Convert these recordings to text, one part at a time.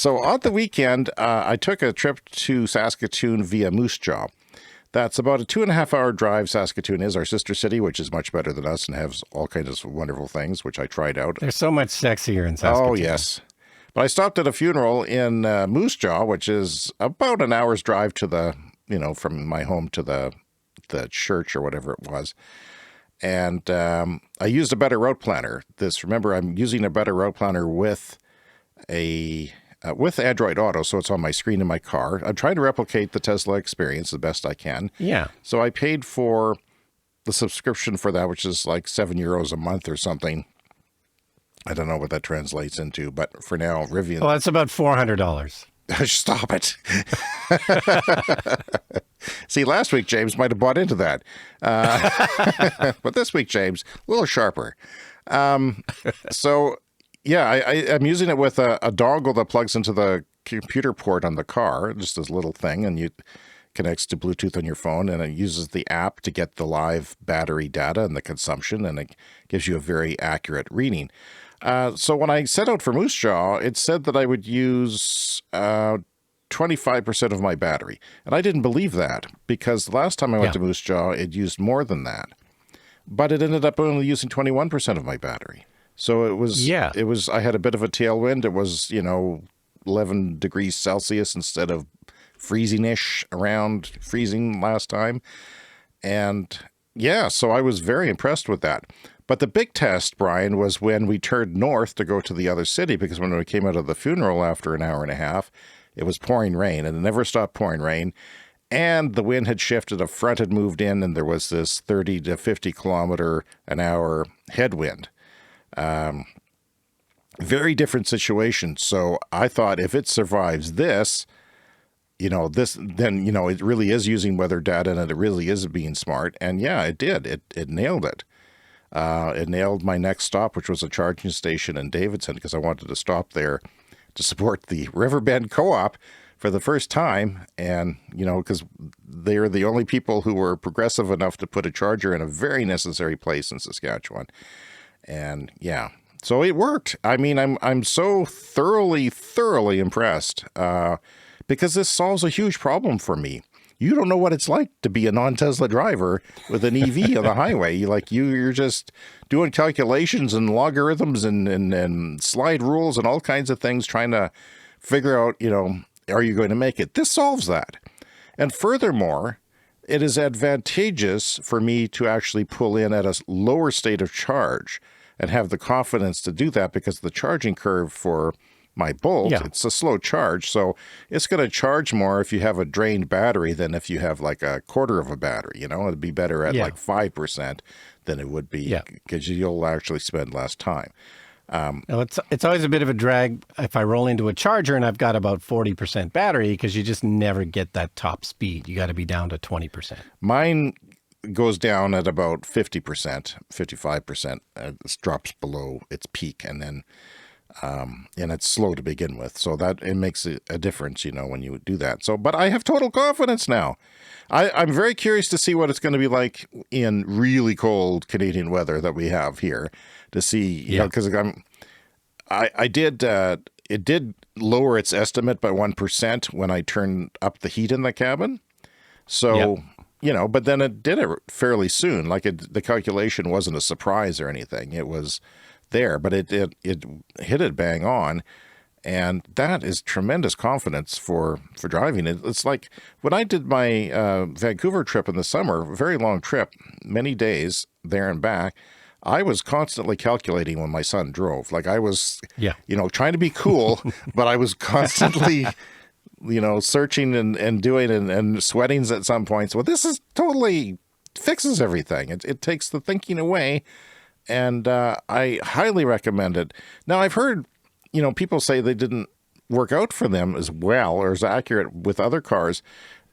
So on the weekend, I took a trip to Saskatoon via Moose Jaw. That's about a 2.5-hour drive. Saskatoon is our sister city, which is much better than us and has all kinds of wonderful things, which I tried out. They're so much sexier in Saskatoon. Oh, yes. But I stopped at a funeral in Moose Jaw, which is about an hour's drive to from my home to the church or whatever it was. And I used a Better Route Planner. Remember, I'm using a Better Route Planner with with Android Auto, so it's on my screen in my car. I'm trying to replicate the Tesla experience the best I can. Yeah. So I paid for the subscription for that, which is like €7 a month or something. I don't know what that translates into, but for now, Rivian. Well, that's about $400. Stop it. See, last week, James might have bought into that. But this week, James, a little sharper. So, yeah, I'm using it with a dongle that plugs into the computer port on the car, just this little thing, and it connects to Bluetooth on your phone, and it uses the app to get the live battery data and the consumption, and it gives you a very accurate reading. So when I set out for Moose Jaw, it said that I would use 25% of my battery. And I didn't believe that because the last time I went to Moose Jaw, it used more than that. But it ended up only using 21% of my battery. So it was, I had a bit of a tailwind. It was, 11 degrees Celsius instead of freezing-ish, around freezing last time. And yeah, so I was very impressed with that. But the big test, Brian, was when we turned north to go to the other city, because when we came out of the funeral after an hour and a half, it was pouring rain, and it never stopped pouring rain. And the wind had shifted, a front had moved in, and there was this 30 to 50 kilometer an hour headwind. Very different situation. So I thought if it survives this, then it really is using weather data, and it really is being smart. And yeah, it did. It nailed it. It nailed my next stop, which was a charging station in Davidson, because I wanted to stop there to support the Riverbend Co-op for the first time. And, because they're the only people who were progressive enough to put a charger in a very necessary place in Saskatchewan. And yeah, so it worked. I mean, I'm so thoroughly impressed because this solves a huge problem for me. You don't know what it's like to be a non-Tesla driver with an EV on the highway. You're just doing calculations and logarithms and slide rules and all kinds of things, trying to figure out, are you going to make it? This solves that. And furthermore, it is advantageous for me to actually pull in at a lower state of charge and have the confidence to do that, because the charging curve for my Bolt, it's a slow charge, so it's going to charge more if you have a drained battery than if you have like a quarter of a battery. It'd be better at like 5% than it would be, because you'll actually spend less time. It's always a bit of a drag if I roll into a charger and I've got about 40% battery, because you just never get that top speed. You got to be down to 20%. Mine goes down at about 50%, 55%. It drops below its peak, and then and it's slow to begin with. So that it makes a difference, when you do that. So, but I have total confidence now. I'm very curious to see what it's going to be like in really cold Canadian weather that we have here, to see, because it did lower its estimate by 1% when I turned up the heat in the cabin. So, but then it did it fairly soon. The calculation wasn't a surprise or anything. It was there, but it hit it bang on, and that is tremendous confidence for driving. It's like when I did my Vancouver trip in the summer, a very long trip, many days there and back. I was constantly calculating when my son drove. I was, trying to be cool, but I was constantly, searching and doing and sweating at some points. Well, this is totally fixes everything. It takes the thinking away. And I highly recommend it. Now, I've heard, people say they didn't work out for them as well or as accurate with other cars.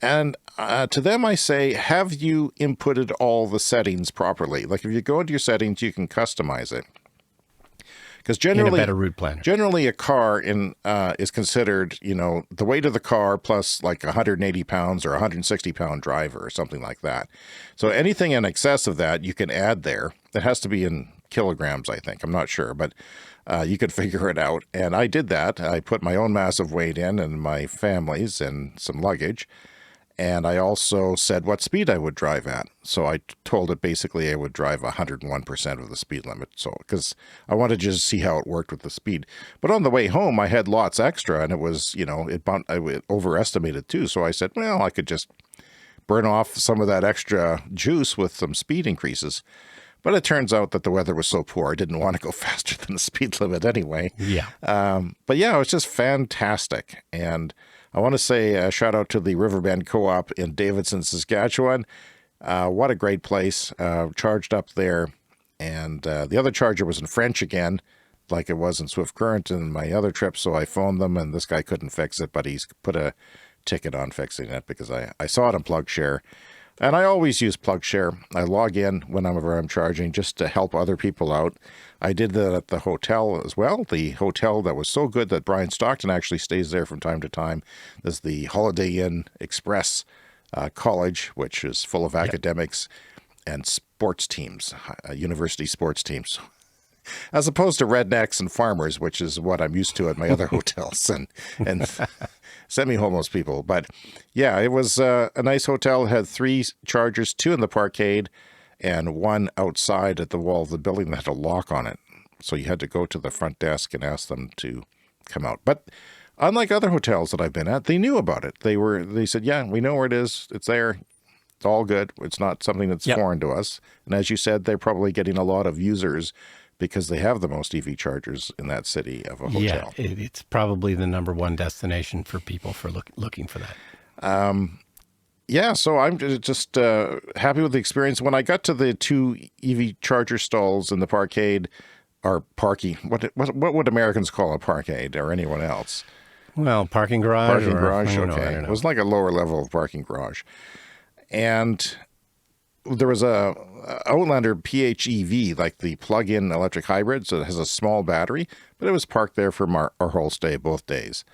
And to them, I say, have you inputted all the settings properly? If you go into your settings, you can customize it. Because generally, in a Better Route Planner. Generally, a car is considered, the weight of the car plus 180 pounds or 160 pound driver or something like that. So anything in excess of that, you can add there. It has to be in kilograms, I think. I'm not sure, but you could figure it out. And I did that. I put my own massive weight in and my family's and some luggage. And I also said what speed I would drive at. So I told it basically I would drive 101% of the speed limit. So, because I wanted to just see how it worked with the speed. But on the way home, I had lots extra and it was, I overestimated too. So I said, well, I could just burn off some of that extra juice with some speed increases. But it turns out that the weather was so poor, I didn't want to go faster than the speed limit anyway. Yeah. But yeah, it was just fantastic. And I want to say a shout out to the Riverbend Co-op in Davidson, Saskatchewan. What a great place. Charged up there. And the other charger was in French again, like it was in Swift Current and my other trip. So I phoned them and this guy couldn't fix it, but he's put a ticket on fixing it because I saw it on PlugShare. And I always use PlugShare. I log in whenever I'm charging just to help other people out. I did that at the hotel as well. The hotel that was so good that Brian Stockton actually stays there from time to time is the Holiday Inn Express College, which is full of academics and sports teams, university sports teams, as opposed to rednecks and farmers, which is what I'm used to at my other hotels and semi-homeless people. But yeah, it was a nice hotel. It had 3 chargers, 2 in the parkade and 1 outside at the wall of the building that had a lock on it. So you had to go to the front desk and ask them to come out. But unlike other hotels that I've been at, they knew about it. They said, yeah, we know where it is. It's there. It's all good. It's not something that's foreign to us. And as you said, they're probably getting a lot of users because they have the most EV chargers in that city of a hotel. Yeah, it's probably the number one destination for people for looking for that. Yeah, so I'm just happy with the experience. When I got to the 2 EV charger stalls in the parkade, or parky, what would Americans call a parkade or anyone else? Well, parking garage. Parking garage, I okay. don't know. It was like a lower level of parking garage. And there was a Outlander PHEV, like the plug-in electric hybrid, so it has a small battery, but it was parked there for our whole stay, both days,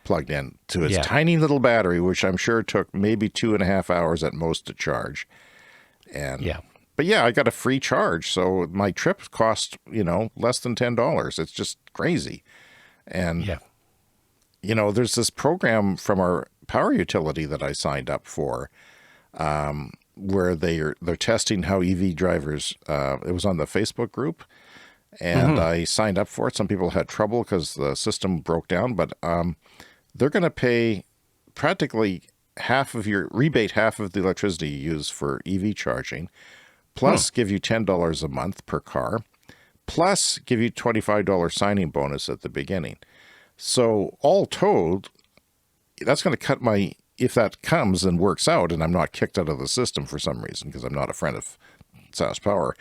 plugged in to its tiny little battery, which I'm sure took maybe 2.5 hours at most to charge. But yeah, I got a free charge, so my trip cost, less than $10. It's just crazy. And, there's this program from our power utility that I signed up for, where they're testing how EV drivers, it was on the Facebook group, and I signed up for it. Some people had trouble because the system broke down, but they're going to pay practically half of the electricity you use for EV charging, plus give you $10 a month per car, plus give you $25 signing bonus at the beginning. So all told, that's going to cut if that comes and works out and I'm not kicked out of the system for some reason, because I'm not a friend of SaskPower.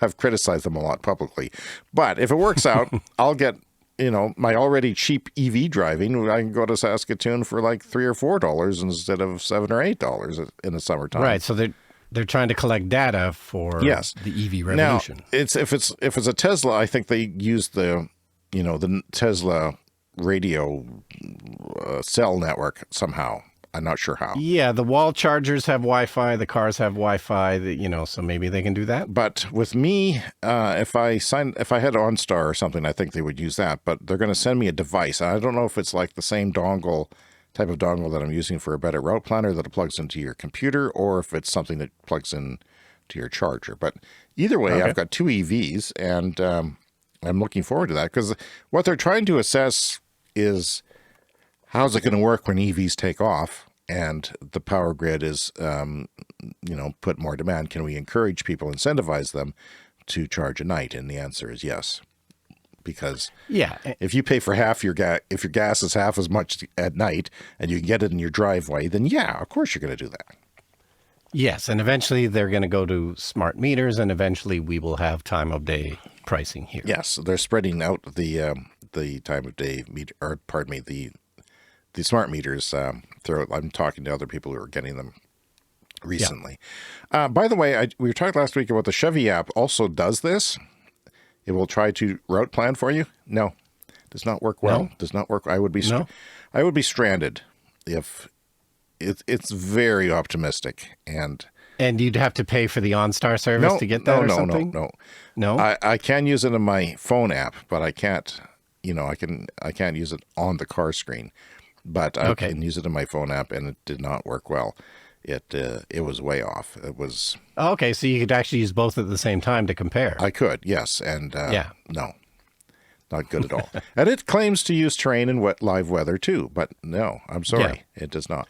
I've criticized them a lot publicly. But if it works out, I'll get, my already cheap EV driving. I can go to Saskatoon for like $3 or $4 instead of $7 or $8 in the summertime. Right. So they're trying to collect data for the EV revolution. Now, if it's a Tesla, I think they use the Tesla radio cell network somehow. I'm not sure how. Yeah, the wall chargers have Wi-Fi, the cars have Wi-Fi, so maybe they can do that. But with me, if I had OnStar or something, I think they would use that. But they're going to send me a device. I don't know if it's like the same type of dongle that I'm using for a better route planner that plugs into your computer, or if it's something that plugs in to your charger. But either way, I've got 2 EVs, and I'm looking forward to that, because what they're trying to assess is how's it going to work when EVs take off and the power grid is, put more demand? Can we encourage people, incentivize them to charge at night? And the answer is yes. Because if you pay for half your gas, if your gas is half as much at night and you can get it in your driveway, then of course you're going to do that. Yes, and eventually they're going to go to smart meters, and eventually we will have time of day pricing here. Yes, they're spreading out the time of day meter, or pardon me, the smart meters. I'm talking to other people who are getting them recently. By the way, we talked last week about the Chevy app also does this. It will try to route plan for you. No, does not work well. No. Does not work. I would be stranded if it's very optimistic, and And you'd have to pay for the OnStar service to get that or something? No. No? I can use it in my phone app, but I can't, I can't use it on the car screen. But I can use it in my phone app, and it did not work well. It was way off. It was. Okay, so you could actually use both at the same time to compare. I could, yes, and Yeah. no, not good at all. And it claims to use terrain and live weather too, but no, I'm sorry, it does not.